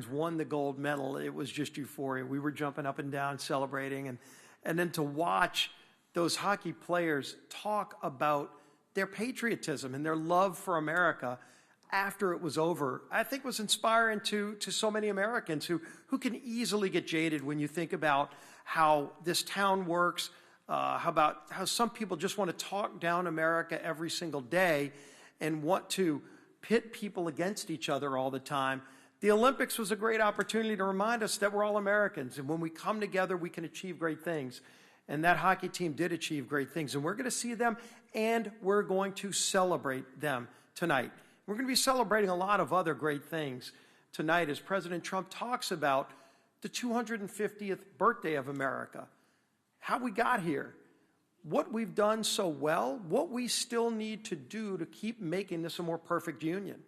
won the gold medal, it was just euphoria. We were jumping up and down, celebrating, and then to watch those hockey players talk about their patriotism and their love for America after it was over, I think was inspiring to so many Americans who can easily get jaded when you think about how this town works, how some people just want to talk down America every single day and want to pit people against each other all the time. The Olympics was a great opportunity to remind us that we're all Americans, and when we come together, we can achieve great things. And that hockey team did achieve great things, and we're going to see them, and we're going to celebrate them tonight. We're going to be celebrating a lot of other great things tonight as President Trump talks about the 250th birthday of America, how we got here, what we've done so well, what we still need to do to keep making this a more perfect union.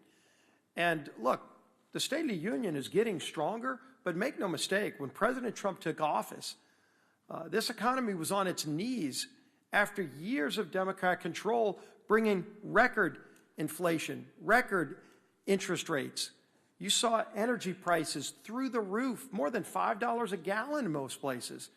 And look, the State of the Union is getting stronger, but make no mistake, when President Trump took office, this economy was on its knees after years of Democrat control, bringing record inflation, record interest rates. You saw energy prices through the roof, more than $5 a gallon in most places.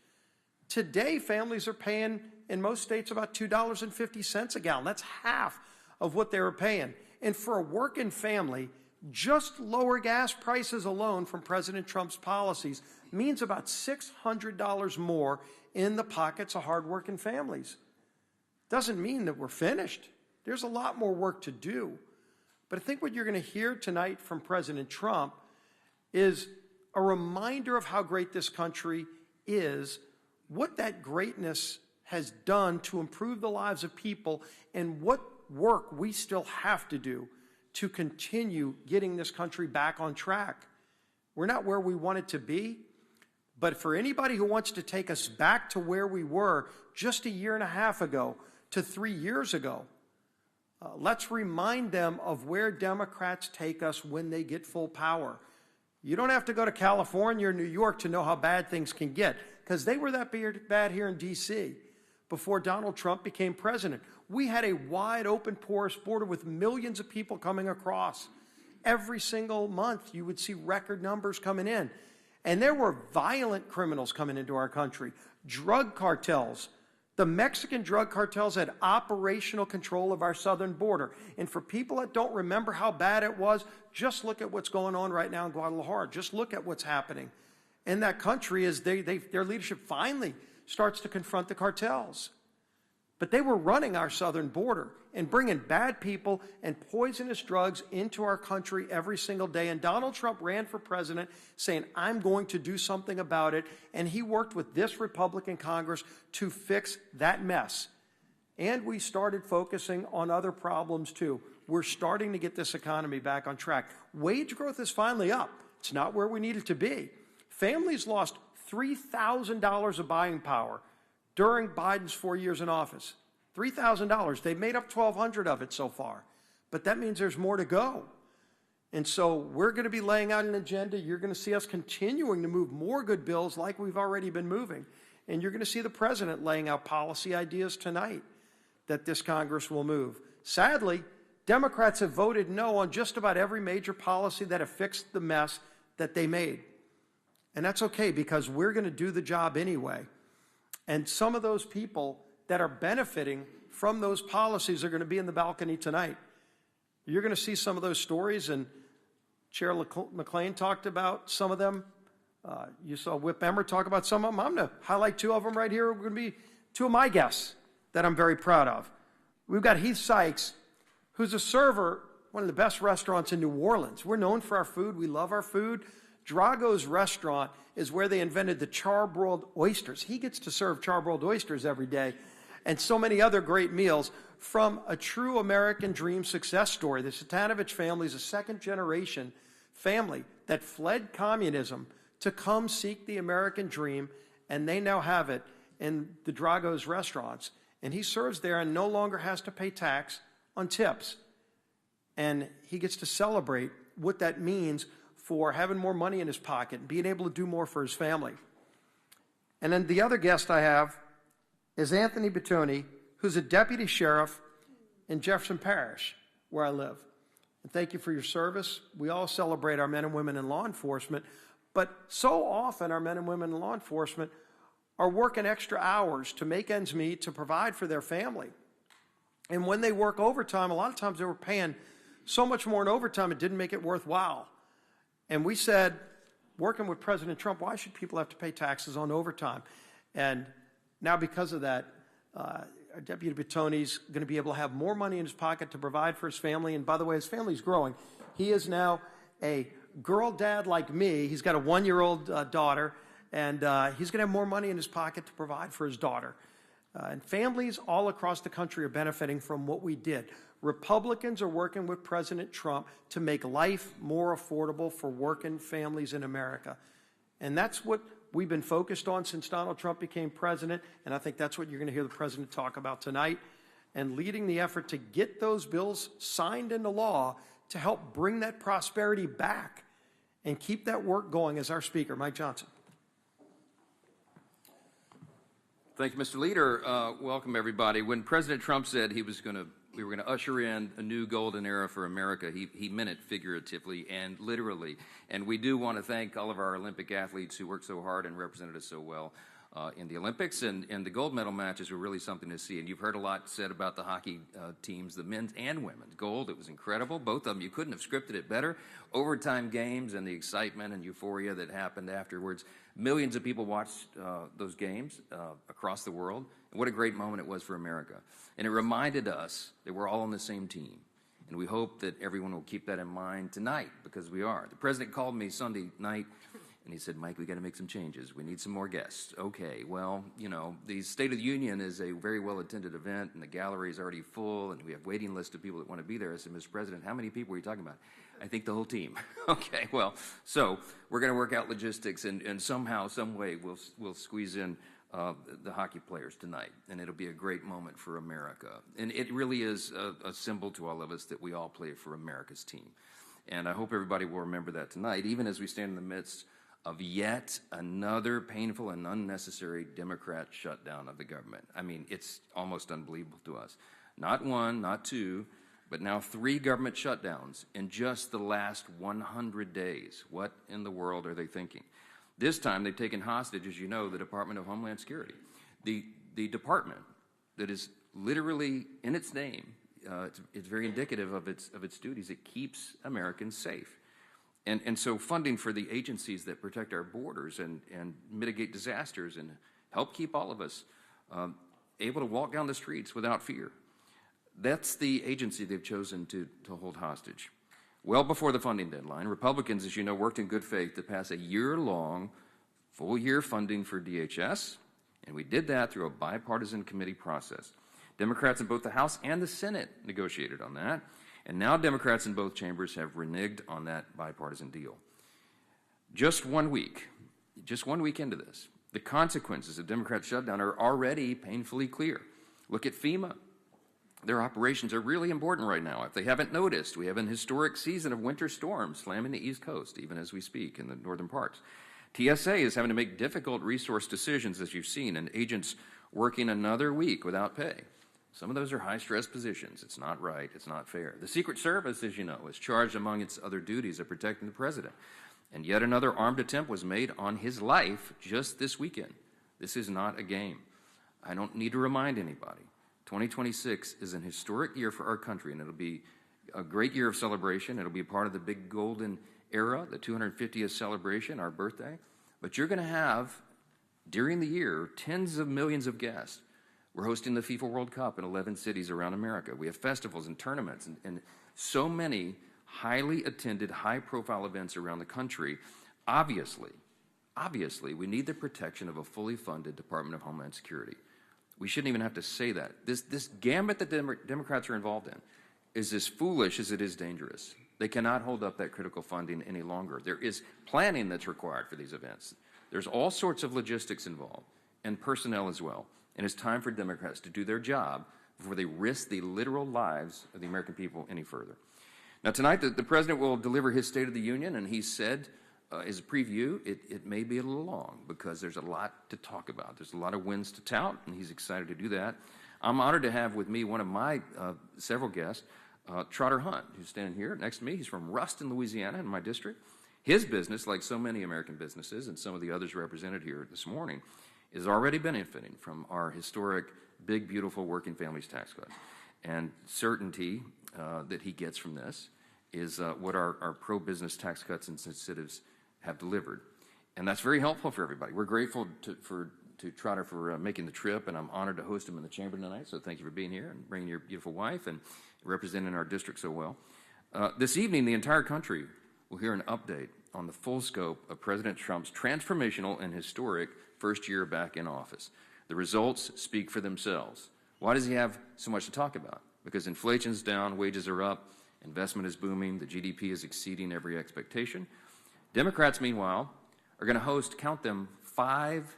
Today, families are paying, in most states, about $2.50 a gallon. That's half of what they were paying. And for a working family, just lower gas prices alone from President Trump's policies means about $600 more in the pockets of hardworking families. Doesn't mean that we're finished. There's a lot more work to do. But I think what you're going to hear tonight from President Trump is a reminder of how great this country is, what that greatness has done to improve the lives of people, and what work we still have to do to continue getting this country back on track. We're not where we want it to be, but for anybody who wants to take us back to where we were just a year and a half ago to 3 years ago, let's remind them of where Democrats take us when they get full power. You don't have to go to California or New York to know how bad things can get, because they were that bad here in D.C. before Donald Trump became president. We had a wide open, porous border with millions of people coming across. Every single month, you would see record numbers coming in. And there were violent criminals coming into our country, drug cartels. The Mexican drug cartels had operational control of our southern border. And for people that don't remember how bad it was, just look at what's going on right now in Guadalajara. Just look at what's happening in that country as their leadership finally starts to confront the cartels. But they were running our southern border and bringing bad people and poisonous drugs into our country every single day. And Donald Trump ran for president saying, I'm going to do something about it. And he worked with this Republican Congress to fix that mess. And we started focusing on other problems too. We're starting to get this economy back on track. Wage growth is finally up. It's not where we need it to be. Families lost $3,000 of buying power during Biden's 4 years in office. $3,000. They've made up $1,200 of it so far. But that means there's more to go. And so we're going to be laying out an agenda. You're going to see us continuing to move more good bills like we've already been moving. And you're going to see the president laying out policy ideas tonight that this Congress will move. Sadly, Democrats have voted no on just about every major policy that have fixed the mess that they made. And that's okay, because we're going to do the job anyway. And some of those people that are benefiting from those policies are going to be in the balcony tonight. You're going to see some of those stories, and Chair McClain talked about some of them. You saw Whip Emmer talk about some of them. I'm going to highlight two of them right here. We're going to be two of my guests that I'm very proud of. We've got Heath Sykes, who's a server, one of the best restaurants in New Orleans. We're known for our food. We love our food. Drago's Restaurant is where they invented the charbroiled oysters. He gets to serve charbroiled oysters every day, and so many other great meals from a true American dream success story. The Satanovich family is a second-generation family that fled communism to come seek the American dream, and they now have it in the Drago's Restaurants. And he serves there and no longer has to pay tax on tips. And he gets to celebrate what that means for having more money in his pocket and being able to do more for his family. And then the other guest I have is Anthony Bettoni, who's a deputy sheriff in Jefferson Parish, where I live. and thank you for your service. We all celebrate our men and women in law enforcement, but so often our men and women in law enforcement are working extra hours to make ends meet, to provide for their family. And when they work overtime, a lot of times they were paying so much more in overtime, it didn't make it worthwhile. And we said, working with President Trump, why should people have to pay taxes on overtime? And now because of that, our Deputy Bertoni's going to be able to have more money in his pocket to provide for his family. And by the way, his family's growing. He is now a girl dad like me. He's got a 1-year-old daughter, and he's going to have more money in his pocket to provide for his daughter. And families all across the country are benefiting from what we did. Republicans are working with President Trump to make life more affordable for working families in America. And that's what we've been focused on since Donald Trump became president, and I think that's what you're going to hear the president talk about tonight, and leading the effort to get those bills signed into law to help bring that prosperity back and keep that work going as our Speaker, Mike Johnson. Thank you, Mr. Leader. Welcome, everybody. When President Trump said we were going to usher in a new golden era for America, he meant it figuratively and literally. And we do want to thank all of our Olympic athletes who worked so hard and represented us so well in the Olympics. And the gold medal matches were really something to see. And you've heard a lot said about the hockey teams, the men's and women's. Gold, it was incredible. Both of them, you couldn't have scripted it better. Overtime games and the excitement and euphoria that happened afterwards. Millions of people watched those games across the world. And what a great moment it was for America. And it reminded us that we're all on the same team. And we hope that everyone will keep that in mind tonight, because we are. The president called me Sunday night, and he said, Mike, we got to make some changes. We need some more guests. Okay, well, you know, the State of the Union is a very well-attended event, and the gallery is already full, and we have waiting lists of people that want to be there. I said, Mr. President, how many people are you talking about? I think the whole team. Okay, well, so we're going to work out logistics, and somehow, some way, we'll squeeze in the hockey players tonight, and it'll be a great moment for America. And it really is a symbol to all of us that we all play for America's team. And I hope everybody will remember that tonight, even as we stand in the midst of yet another painful and unnecessary Democrat shutdown of the government. I mean, it's almost unbelievable to us. Not one, not two, but now 3 government shutdowns in just the last 100 days. What in the world are they thinking? This time they've taken hostage, as you know, the Department of Homeland Security. The department that is literally in its name, it's very indicative of its duties. It keeps Americans safe. And so funding for the agencies that protect our borders and mitigate disasters and help keep all of us able to walk down the streets without fear. That's the agency they've chosen to hold hostage. Well before the funding deadline, Republicans, as you know, worked in good faith to pass a year-long, full-year funding for DHS, and we did that through a bipartisan committee process. Democrats in both the House and the Senate negotiated on that, and now Democrats in both chambers have reneged on that bipartisan deal. Just 1 week into this, the consequences of Democrat shutdown are already painfully clear. Look at FEMA. Their operations are really important right now. If they haven't noticed, we have an historic season of winter storms slamming the East Coast, even as we speak, in the northern parts. TSA is having to make difficult resource decisions, as you've seen, and agents working another week without pay. Some of those are high-stress positions. It's not right. It's not fair. The Secret Service, as you know, is charged among its other duties of protecting the president. And yet another armed attempt was made on his life just this weekend. This is not a game. I don't need to remind anybody. 2026 is an historic year for our country, and it'll be a great year of celebration. It'll be part of the big golden era, the 250th celebration, our birthday. But you're going to have, during the year, tens of millions of guests. We're hosting the FIFA World Cup in 11 cities around America. We have festivals and tournaments and so many highly attended, high-profile events around the country. Obviously, we need the protection of a fully funded Department of Homeland Security. We shouldn't even have to say that. This gambit that Democrats are involved in is as foolish as it is dangerous. They cannot hold up that critical funding any longer. There is planning that's required for these events. There's all sorts of logistics involved and personnel as well. And it's time for Democrats to do their job before they risk the literal lives of the American people any further. Now, tonight, the president will deliver his State of the Union, and he said, as a preview, it may be a little long because there's a lot to talk about. There's a lot of wins to tout, and he's excited to do that. I'm honored to have with me one of my several guests, Trotter Hunt, who's standing here next to me. He's from Ruston, Louisiana, in my district. His business, like so many American businesses and some of the others represented here this morning, is already benefiting from our historic, big, beautiful working families tax cut. And certainty that he gets from this is what our pro-business tax cuts and incentives have delivered. And that's very helpful for everybody. We're grateful to Trotter for making the trip, and I'm honored to host him in the chamber tonight. So thank you for being here and bringing your beautiful wife and representing our district so well. This evening, the entire country will hear an update on the full scope of President Trump's transformational and historic first year back in office. The results speak for themselves. Why does he have so much to talk about? Because inflation's down, wages are up, investment is booming, the GDP is exceeding every expectation. Democrats, meanwhile, are going to host, count them, 5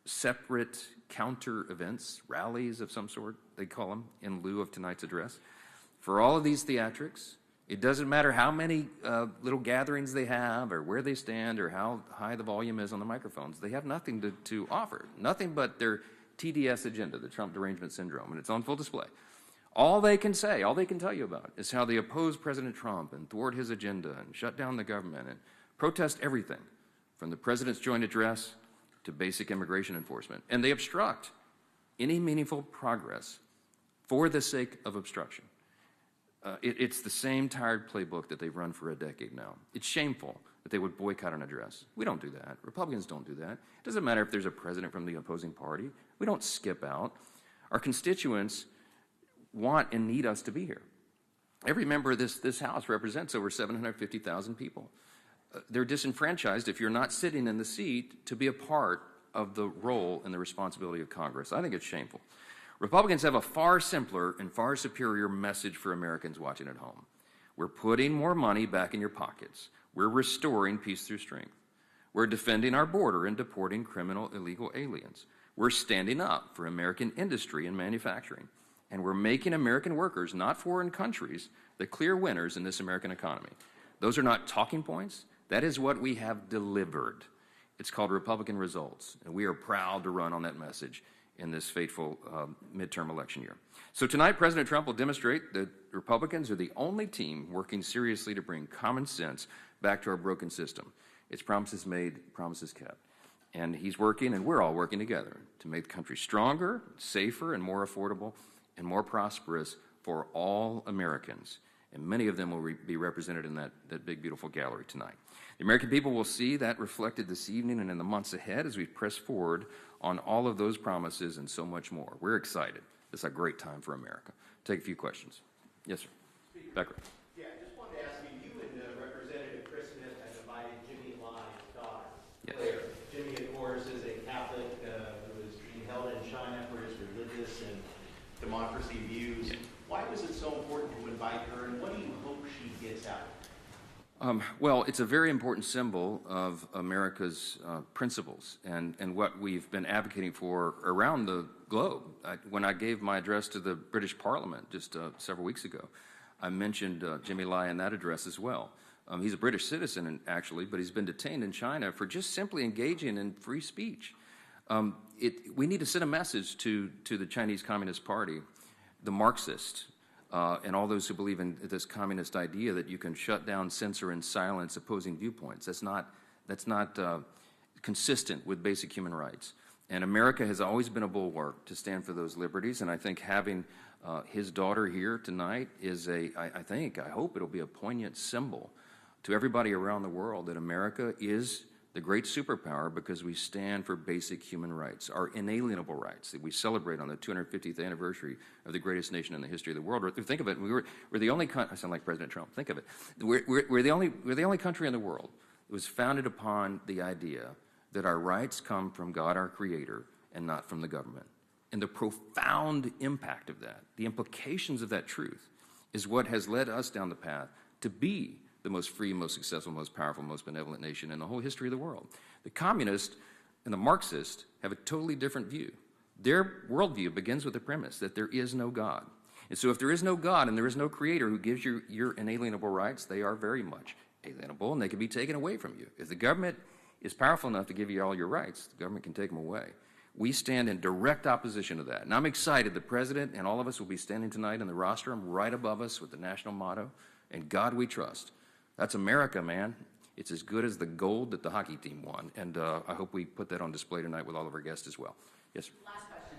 separate counter events, rallies of some sort, they call them, in lieu of tonight's address. For all of these theatrics, it doesn't matter how many little gatherings they have or where they stand or how high the volume is on the microphones. They have nothing to offer, nothing but their TDS agenda, the Trump derangement syndrome, and it's on full display. All they can say, all they can tell you about is how they oppose President Trump and thwart his agenda and shut down the government and protest everything from the president's joint address to basic immigration enforcement. And they obstruct any meaningful progress for the sake of obstruction. It's the same tired playbook that they've run for a decade now. It's shameful that they would boycott an address. We don't do that. Republicans don't do that. It doesn't matter if there's a president from the opposing party. We don't skip out. Our constituents want and need us to be here. Every member of this House represents over 750,000 people. They're disenfranchised if you're not sitting in the seat to be a part of the role and the responsibility of Congress. I think it's shameful. Republicans have a far simpler and far superior message for Americans watching at home. We're putting more money back in your pockets. We're restoring peace through strength. We're defending our border and deporting criminal illegal aliens. We're standing up for American industry and manufacturing. And we're making American workers, not foreign countries, the clear winners in this American economy. Those are not talking points. That is what we have delivered. It's called Republican results, and we are proud to run on that message in this fateful midterm election year. So tonight, President Trump will demonstrate that Republicans are the only team working seriously to bring common sense back to our broken system. It's promises made, promises kept. And he's working, and we're all working together to make the country stronger, safer, and more affordable, and more prosperous for all Americans. And many of them will be represented in that big, beautiful gallery tonight. The American people will see that reflected this evening and in the months ahead as we press forward on all of those promises and so much more. We're excited. This is a great time for America. Take a few questions. Yes, sir. Speaker. Becker. Yeah, I just wanted to ask you and Representative Chris Smith have invited Jimmy Lai's daughter, Claire. Jimmy, of course, is a Catholic who is being held in China for his religious and democracy views. Yeah. Why was it so important to invite her, and what do you hope she gets out of it? Well, it's a very important symbol of America's principles and what we've been advocating for around the globe. When I gave my address to the British Parliament just several weeks ago, I mentioned Jimmy Lai in that address as well. He's a British citizen, actually, but he's been detained in China for just simply engaging in free speech. We need to send a message to the Chinese Communist Party, the Marxists, and all those who believe in this communist idea that you can shut down, censor, and silence opposing viewpoints. That's not consistent with basic human rights. And America has always been a bulwark to stand for those liberties, and I think having his daughter here tonight is I hope it'll be a poignant symbol to everybody around the world that America is the great superpower because we stand for basic human rights, our inalienable rights that we celebrate on the 250th anniversary of the greatest nation in the history of the world. Think of it, we're the only country, I sound like President Trump, think of it. We're the only country in the world that was founded upon the idea that our rights come from God, our Creator, and not from the government. And the profound impact of that, the implications of that truth, is what has led us down the path to be the most free, most successful, most powerful, most benevolent nation in the whole history of the world. The communists and the Marxists have a totally different view. Their worldview begins with the premise that there is no God. And so if there is no God and there is no Creator who gives you your inalienable rights, they are very much alienable and they can be taken away from you. If the government is powerful enough to give you all your rights, the government can take them away. We stand in direct opposition to that. And I'm excited the President and all of us will be standing tonight in the rostrum right above us with the national motto, "In God We Trust." That's America, man. It's as good as the gold that the hockey team won. And I hope we put that on display tonight with all of our guests as well. Yes, sir. Last question.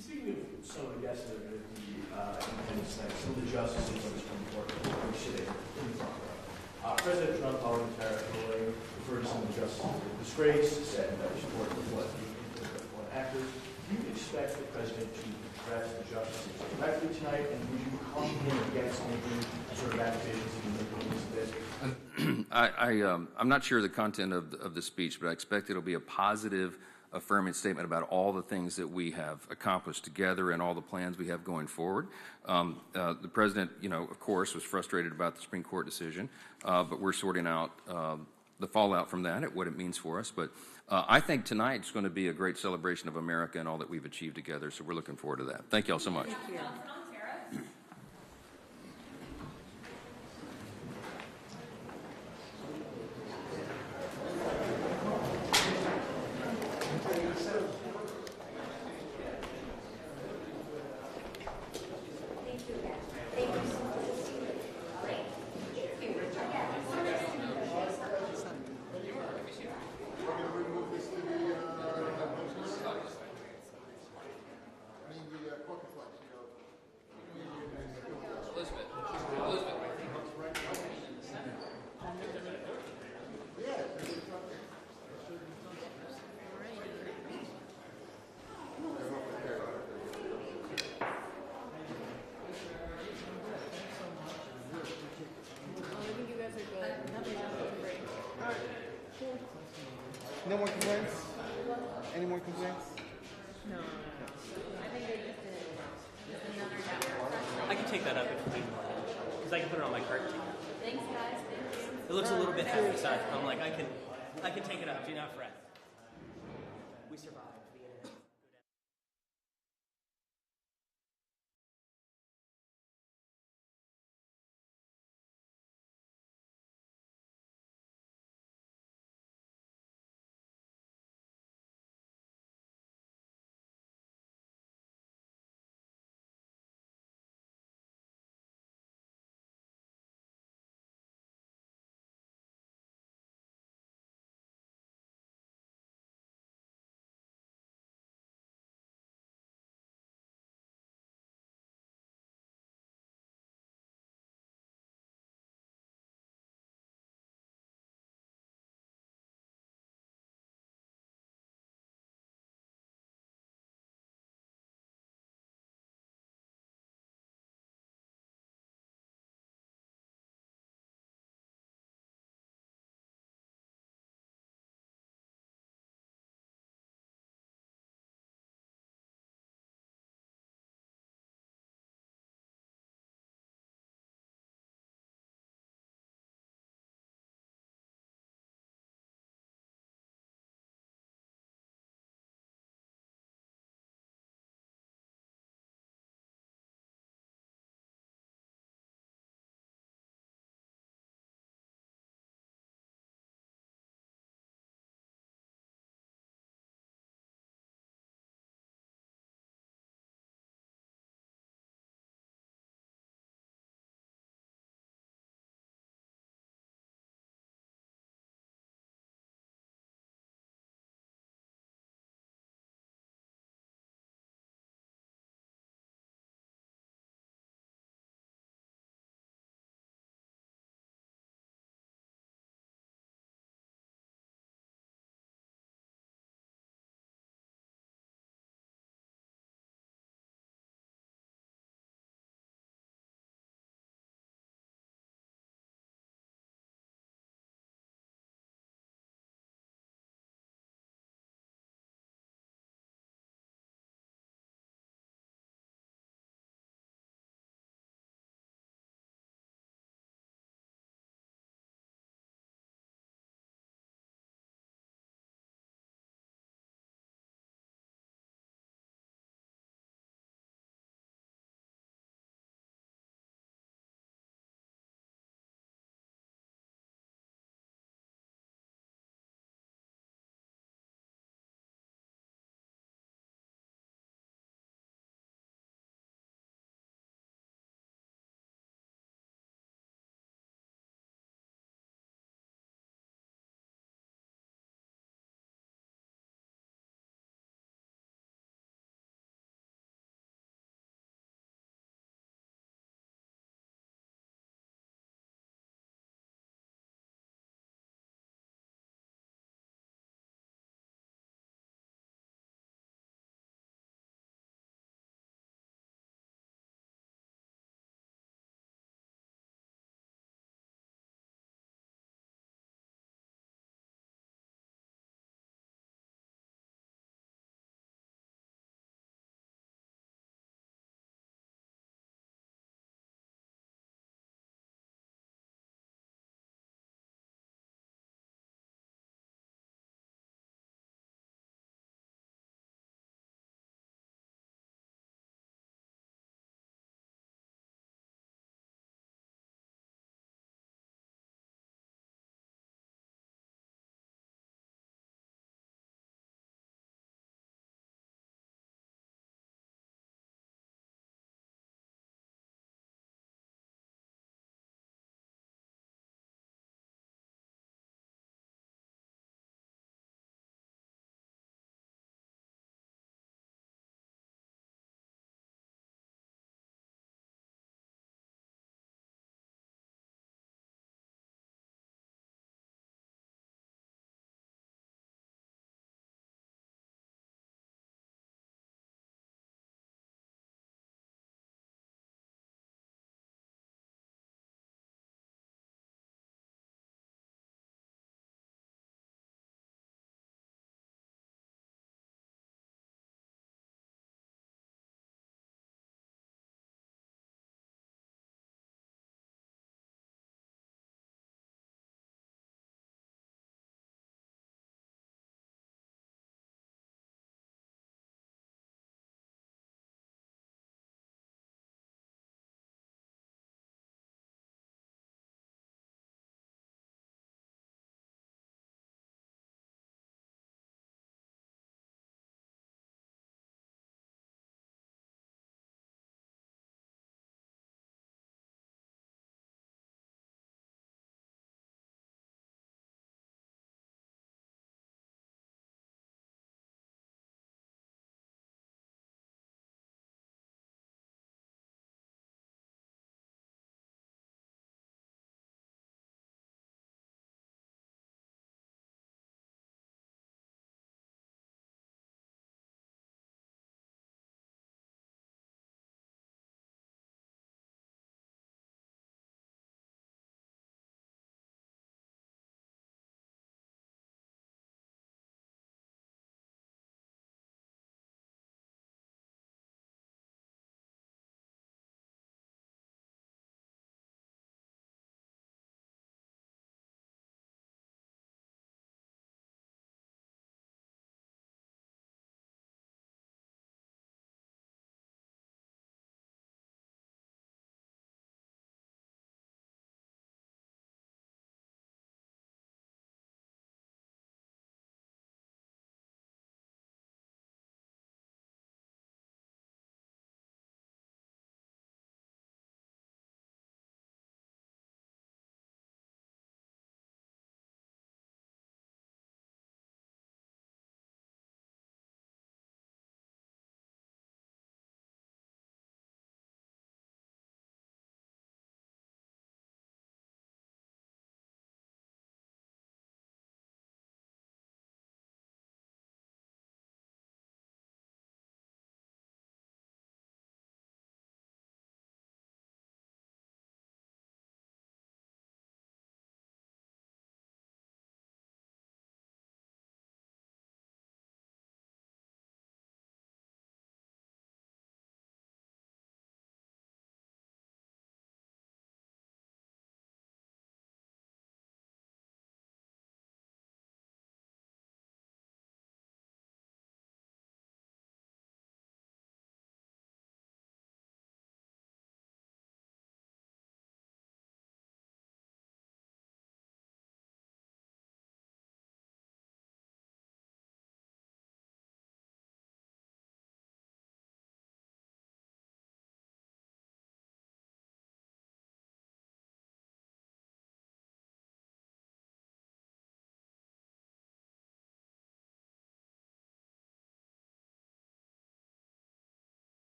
Speaking of some of the guests that are going to be in attendance tonight, some of the justices on the Supreme Court are sitting in the front row. President Trump, following the tariff ruling, referred to some of the justices as a disgrace, said that they support what actors. Do you expect the president to address the justices directly tonight, and would you caution him against making sort of accusations he can make against this? I'm not sure the content of the speech, but I expect it'll be a positive, affirming statement about all the things that we have accomplished together and all the plans we have going forward. The president, of course, was frustrated about the Supreme Court decision, but we're sorting out the fallout from that, what it means for us. But I think tonight's going to be a great celebration of America and all that we've achieved together, so we're looking forward to that. Thank you all so much. Thank you. No more complaints? Any more complaints? No. I think they just did another network. I can take that up if you need more, because I can put it on my cart too. Thanks, guys. Thank you. It looks a little bit heavy, so I'm like, I can take it up. Do not fret. We survived.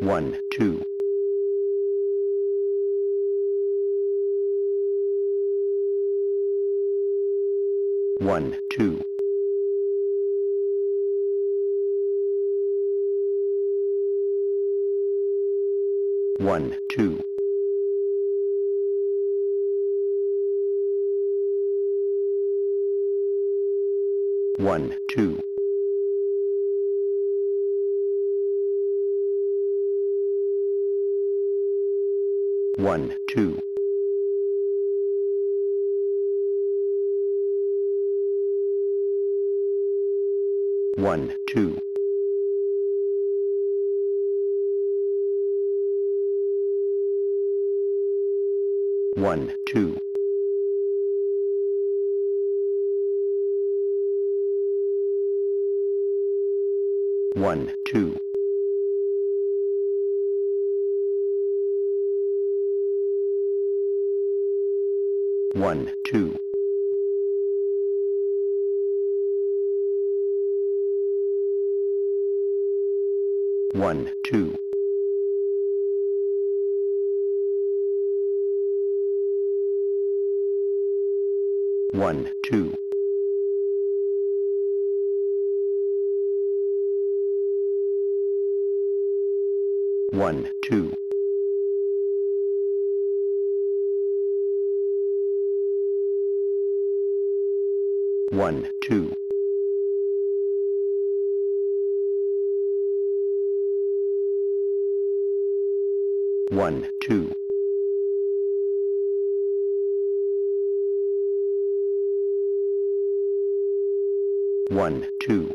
1, 2. 1, 2. 1, 2. 1, 2. 1, 2. 1, 2. 1, 2. 1, 2. 1, 2. 1, 2. 1, 2. 1, 2. 1, 2. 1, 2. 1, 2.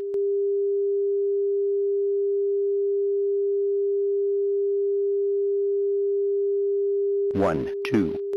1, 2.